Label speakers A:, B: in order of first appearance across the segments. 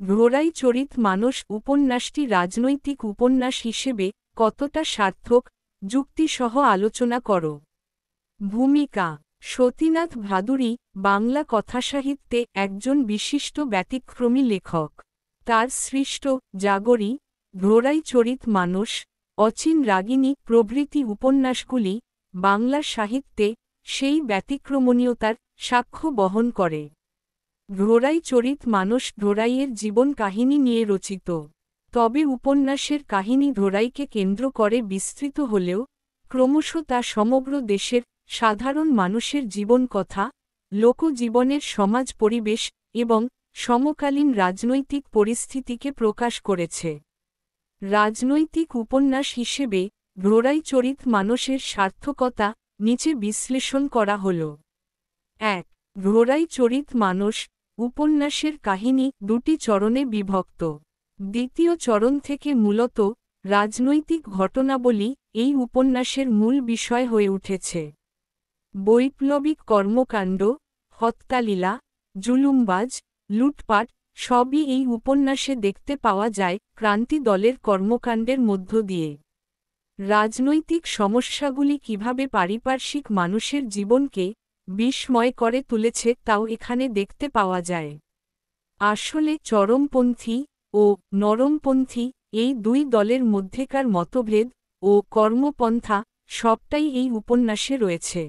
A: ঘোড়াই চরিত মানস উপন্যাসটি রাজনৈতিক উপন্যাস হিসেবে কতটা সার্থক, যুক্তিসহ আলোচনা করো। ভূমিকা: সতীনাথ ভাদুড়ী বাংলা কথাসাহিত্যে একজন বিশিষ্ট ব্যতিক্রমী লেখক। তার সৃষ্ট জাগরী, ঘোড়াই চরিত মানস, অচিন রাগিনী প্রভৃতি উপন্যাসগুলি বাংলা সাহিত্যে সেই ব্যতিক্রমণীয়তার সাক্ষ্য বহন করে। ঘোড়াই চরিত মানস ঘোড়াইয়ের জীবন কাহিনী নিয়ে রচিত। তবে উপন্যাসের কাহিনী ঘোড়াইকে কেন্দ্র করে বিস্তৃত হলেও ক্রমশ তা সমগ্র দেশের সাধারণ মানুষের জীবন কথা, লোকজীবনের সমাজ পরিবেশ এবং সমকালীন রাজনৈতিক পরিস্থিতিকে প্রকাশ করেছে। রাজনৈতিক উপন্যাস হিসেবে ঘোড়াই চরিত মানসের সার্থকতা নিচে বিশ্লেষণ করা হল। ১. ঘোড়াই চরিত মানস উপন্যাসের কাহিনী দুটি চরণে বিভক্ত। দ্বিতীয় চরণ থেকে মূলত রাজনৈতিক ঘটনাবলী এই উপন্যাসের মূল বিষয় হয়ে উঠেছে। বৈপ্লবিক কর্মকাণ্ড, হত্যালীলা, জুলুমবাজ, লুটপাট সবই এই উপন্যাসে দেখতে পাওয়া যায় ক্রান্তি দলের কর্মকাণ্ডের মধ্য দিয়ে। রাজনৈতিক সমস্যাগুলি কিভাবে পারিপার্শ্বিক মানুষের জীবনকে বিস্ময় করে তুলেছে তাও এখানে দেখতে পাওয়া যায়। আসলে চরমপন্থী ও নরমপন্থী এই দুই দলের মধ্যেকার মতভেদ ও কর্মপন্থা সবটাই এই উপন্যাসে রয়েছে।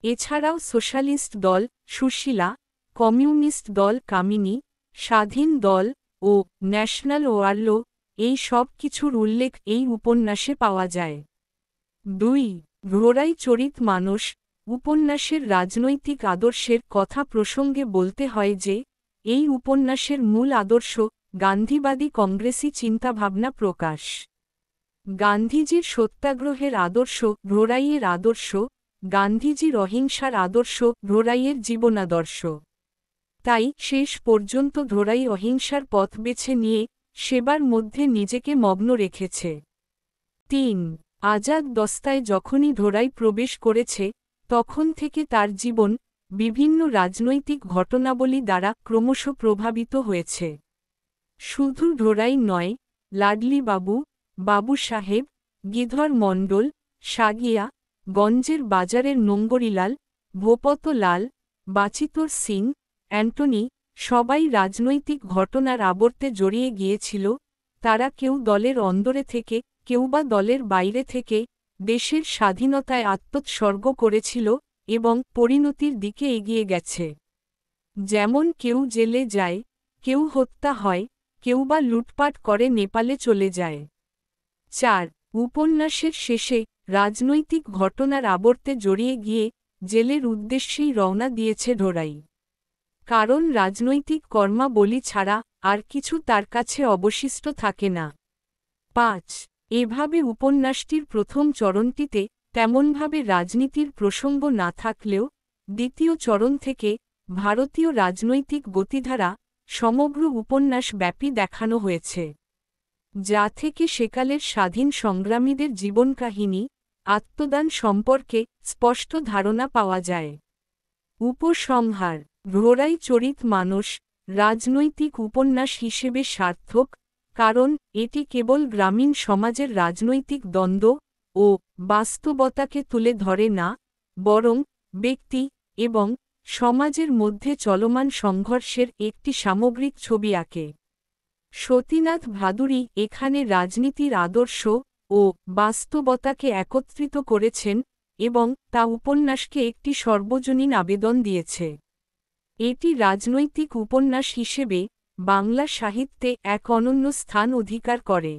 A: এছাড়াও সোশ্যালিস্ট দল সুশীলা, কমিউনিস্ট দল কামিনী, স্বাধীন দল ও ন্যাশনাল ওয়ার্লো এই সব কিছুর উল্লেখ এই উপন্যাসে পাওয়া যায়। ২. ঘোড়াই চরিত মানস উপন্যাসের রাজনৈতিক আদর্শের কথা প্রসঙ্গে বলতে হয় যে, এই উপন্যাসের মূল আদর্শ গান্ধীবাদী কংগ্রেসি চিন্তাভাবনা প্রকাশ। গান্ধীজির সত্যাগ্রহের আদর্শ ঘোড়াইয়ের আদর্শ, গান্ধীজির অহিংসার আদর্শ ঘোড়াইয়ের জীবনাদর্শ। তাই শেষ পর্যন্ত ঘোড়াই অহিংসার পথ বেছে নিয়ে সেবার মধ্যে নিজেকে মগ্ন রেখেছে। ৩. আজাদ দস্তায় যখনই ঘোড়াই প্রবেশ করেছে তখন থেকে তার জীবন বিভিন্ন রাজনৈতিক ঘটনাবলী দ্বারা ক্রমশ প্রভাবিত হয়েছে। শুধু ঘোড়াই নয়, লাডলি বাবু, বাবু সাহেব, গিধর মণ্ডল, সাগিয়া, গঞ্জের বাজারের নোঙ্গরিলাল, ভোপত লাল, বাচিতর সিং, অ্যান্টনি সবাই রাজনৈতিক ঘটনার আবর্তে জড়িয়ে গিয়েছিল। তারা কেউ দলের অন্দরে থেকে কেউ বা দলের বাইরে থেকে দেশের স্বাধীনতায় আত্মোৎসর্গ করেছিল এবং পরিণতির দিকে এগিয়ে গেছে। যেমন কেউ জেলে যায়, কেউ হত্যা হয়, কেউ বা লুটপাট করে নেপালে চলে যায়। ৪. উপন্যাসের শেষে রাজনৈতিক ঘটনার আবর্তে জড়িয়ে গিয়ে জেলের উদ্দেশ্যেই রওনা দিয়েছে ঘোড়াই। কারণ রাজনৈতিক কর্মাবলী ছাড়া আর কিছু তার কাছে অবশিষ্ট থাকে না। ৫. এভাবে উপন্যাসটির প্রথম চরণটিতে তেমনভাবে রাজনীতির প্রসঙ্গ না থাকলেও দ্বিতীয় চরণ থেকে ভারতীয় রাজনৈতিক গতিধারা সমগ্র উপন্যাস ব্যাপী দেখানো হয়েছে, যা থেকে সেকালের স্বাধীন সংগ্রামীদের জীবনকাহিনী, আত্মদান সম্পর্কে স্পষ্ট ধারণা পাওয়া যায়। উপসংহার: ঘোড়াই চরিত মানস রাজনৈতিক উপন্যাস হিসেবে সার্থক, কারণ এটি কেবল গ্রামীণ সমাজের রাজনৈতিক দ্বন্দ্ব ও বাস্তবতাকে তুলে ধরে না, বরং ব্যক্তি এবং সমাজের মধ্যে চলমান সংঘর্ষের একটি সামগ্রিক ছবি আঁকে। সতীনাথ ভাদুড়ী এখানে রাজনীতির আদর্শ ও বাস্তবতাকে একত্রিত করেছেন এবং তা উপন্যাসকে একটি সর্বজনীন আবেদন দিয়েছে। এটি রাজনৈতিক উপন্যাস হিসেবে বাংলা সাহিত্যে এক অনন্য স্থান অধিকার করে।